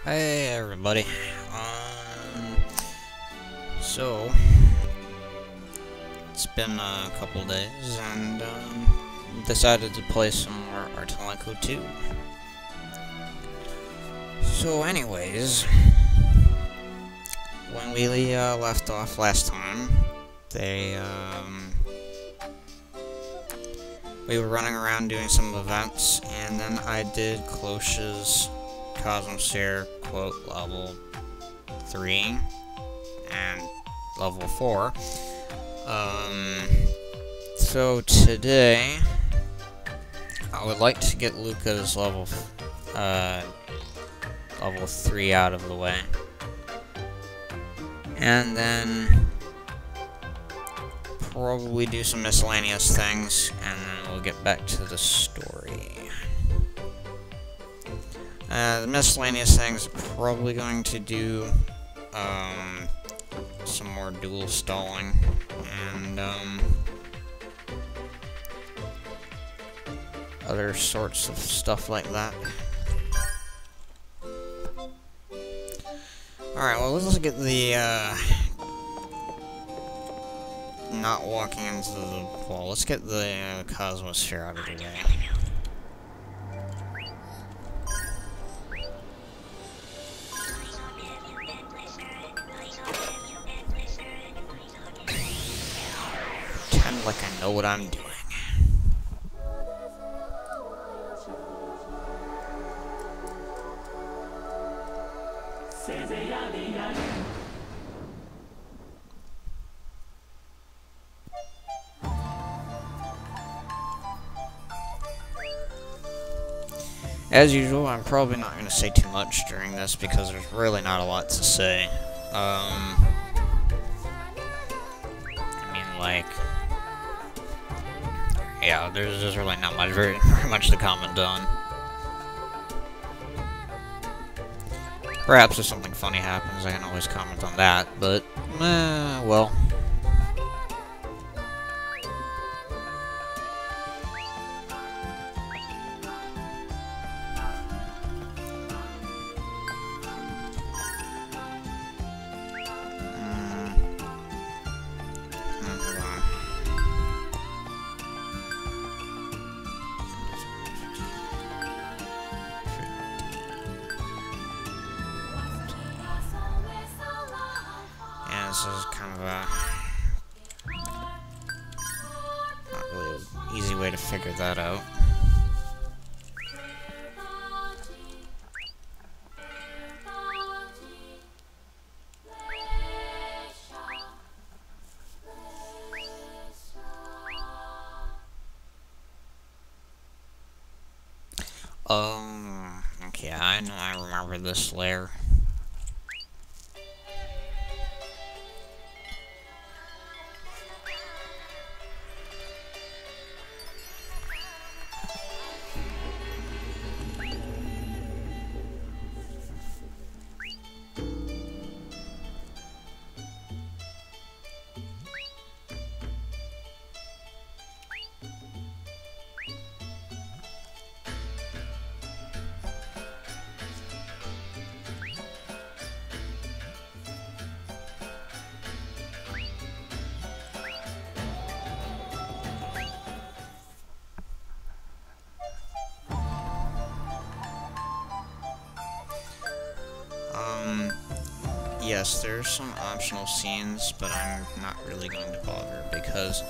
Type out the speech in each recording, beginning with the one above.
Hey everybody. So it's been a couple days and decided to play some more Tonelico 2. So anyways, when we left off last time, we were running around doing some events, and then I did Cloche's Cosmosphere quote level 3 and level 4. So today I would like to get Luca's level 3 out of the way, and then probably do some miscellaneous things, and then we'll get back to the story. The miscellaneous things are probably going to do some more dual stalling and other sorts of stuff like that. Alright, well, let's get the not walking into the wall. Let's get the Cosmosphere out of the way. Pretend like I know what I'm doing. As usual, I'm probably not going to say too much during this because there's really not a lot to say. I mean, like, yeah, there's really not much, very much to comment on. Perhaps if something funny happens, I can always comment on that, but, well. This is kind of a not really an easy way to figure that out. Okay, I know I remember this layer. Yes, there's some optional scenes, but I'm not really going to bother, because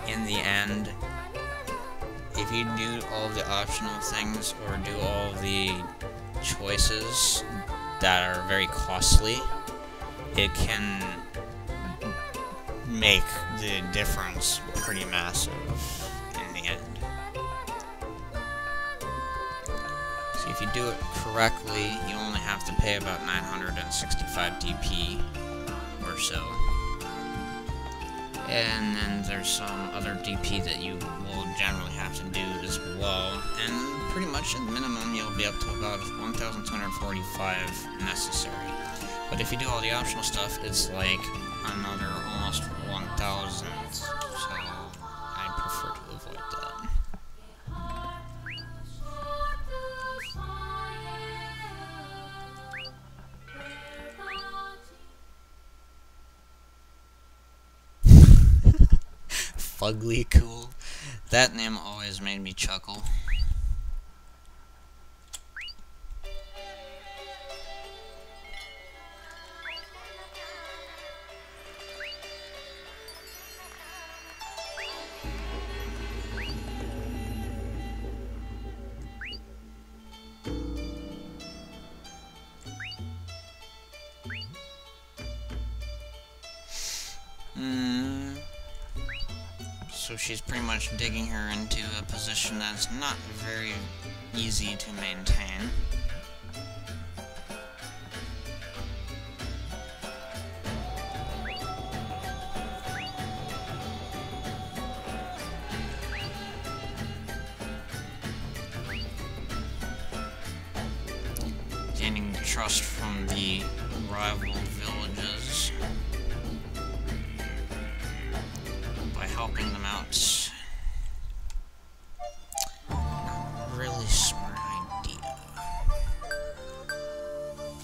in the end, if you do all the optional things or do all the choices that are very costly, it can make the difference pretty massive in the end. So if you do it correctly, you only have to pay about 965 DP or so. And then there's some other DP that you will generally have to do as well. And pretty much at minimum, you'll be up to about 1,245 necessary. But if you do all the optional stuff, it's like another almost 1,000. So I prefer to avoid that. Fugly Cool. That name always made me chuckle. So she's pretty much digging her into a position that's not very easy to maintain. Gaining trust from the rival villages by helping them out. Not really smart idea.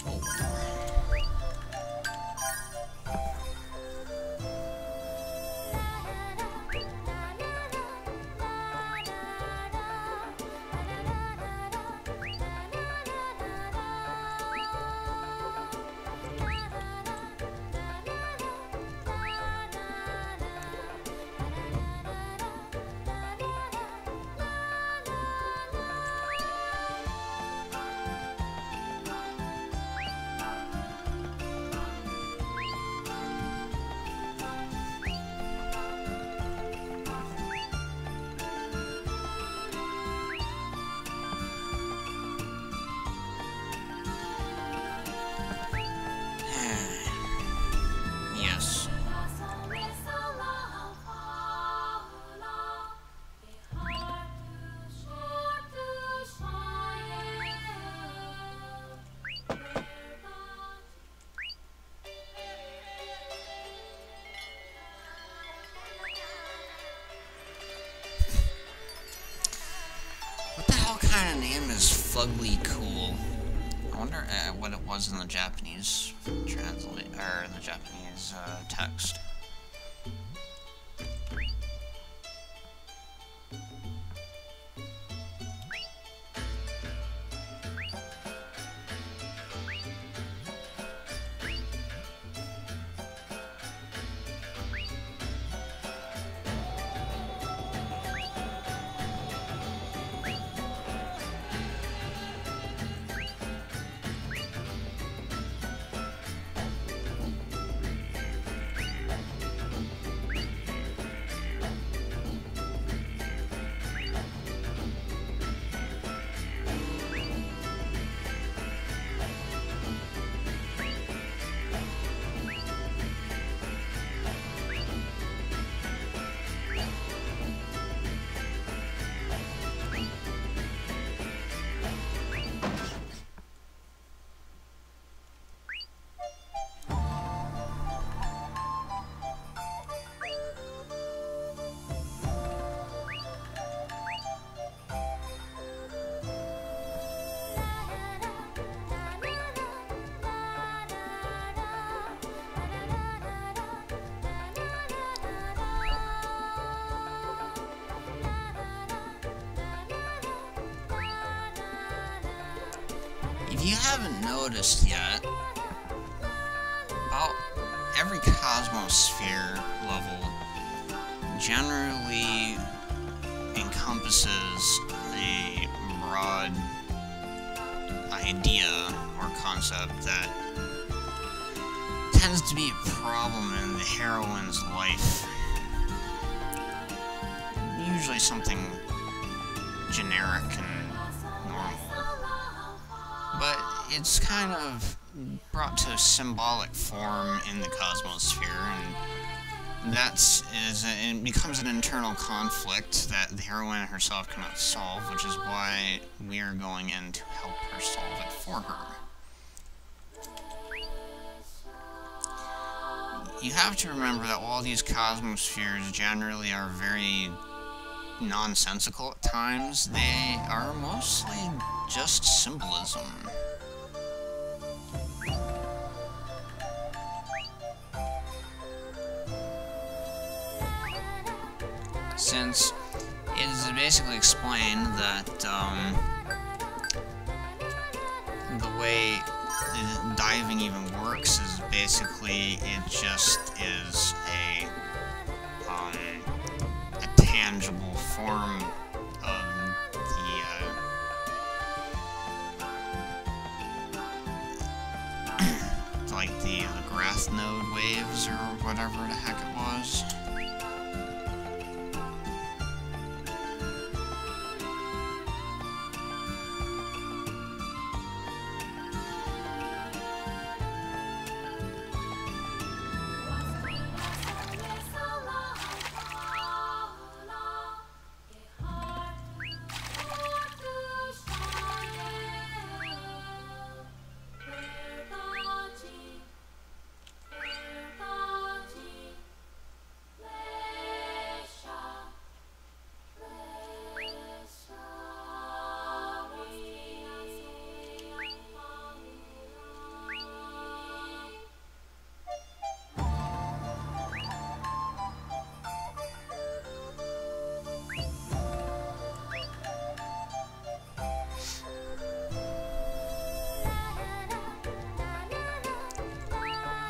Oh. Yes. What the hell kind of name is Fugly Cool? I wonder what it was in the Japanese translate or in the Japanese text. If you haven't noticed yet, about every Cosmosphere level generally encompasses a broad idea or concept that tends to be a problem in the heroine's life. Usually something generic and normal. But it's kind of brought to a symbolic form in the Cosmosphere, and it becomes an internal conflict that the heroine herself cannot solve, which is why we are going in to help her solve it for her. You have to remember that while these Cosmospheres generally are very nonsensical at times, they are mostly just symbolism. since it is basically explained that the way diving even works is basically it just is a tangible form of the like the graph node waves or whatever the heck it was.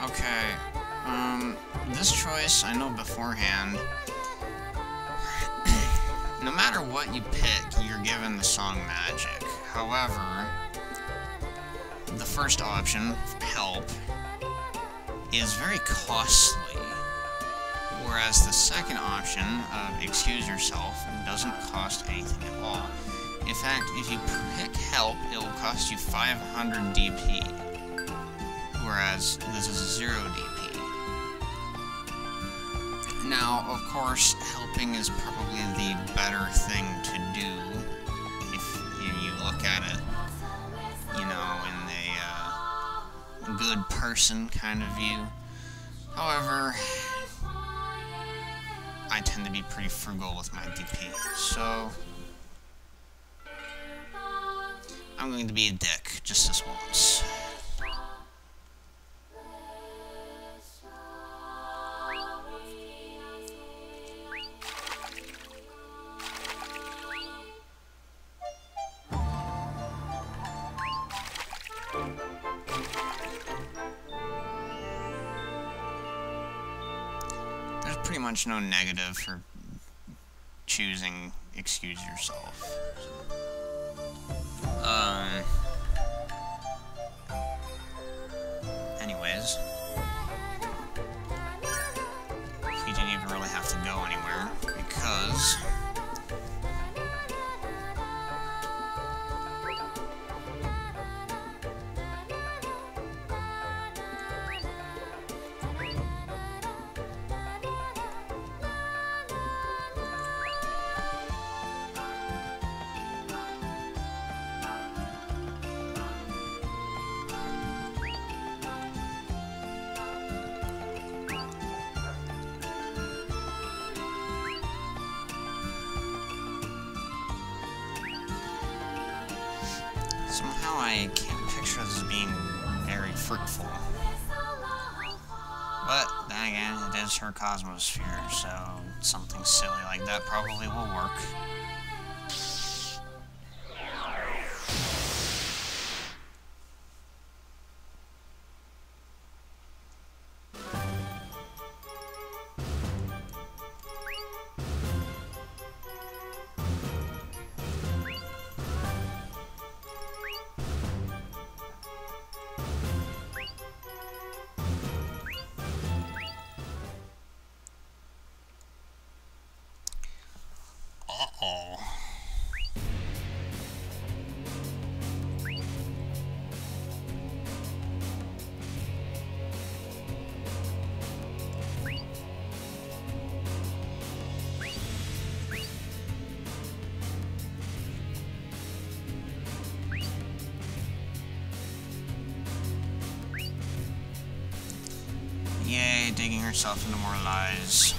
Okay, this choice, I know beforehand, no matter what you pick, you're given the song Magic. However, the first option, Help, is very costly, whereas the second option of Excuse Yourself doesn't cost anything at all. In fact, if you pick Help, it will cost you 500 DP. Whereas this is 0 DP. Now, of course, helping is probably the better thing to do if you look at it, you know, in a good person kind of view. However, I tend to be pretty frugal with my DP, so I'm going to be a dick just this once. There's pretty much no negative for choosing Excuse Yourself. Anyways, you didn't even really have to go anywhere because somehow I can't picture this being very fruitful. But then again, it is her Cosmosphere, so something silly like that probably will work. Uh-oh. Yay, digging herself into more lies.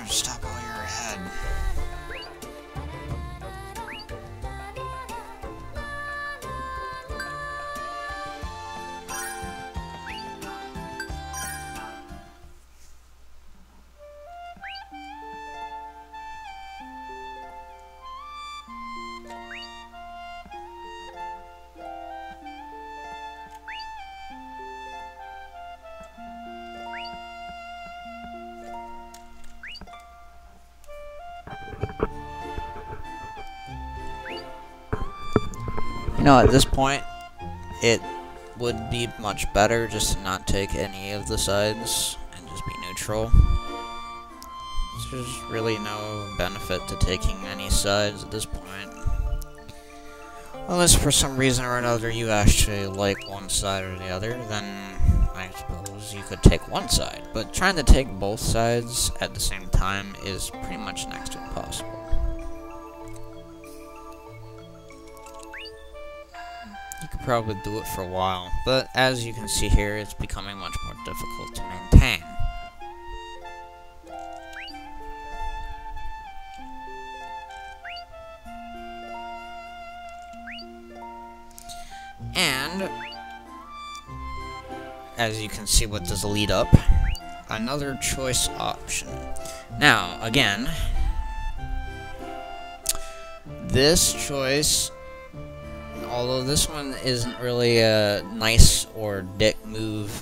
stop while you're ahead. You know, at this point, it would be much better just to not take any of the sides and just be neutral. There's really no benefit to taking any sides at this point. Unless for some reason or another you actually like one side or the other, then I suppose you could take one side. But trying to take both sides at the same time is pretty much next to impossible. You could probably do it for a while, but as you can see here, it's becoming much more difficult to maintain. And as you can see what does lead up, another choice option. Now, again, this choice, although this one isn't really a nice or dick move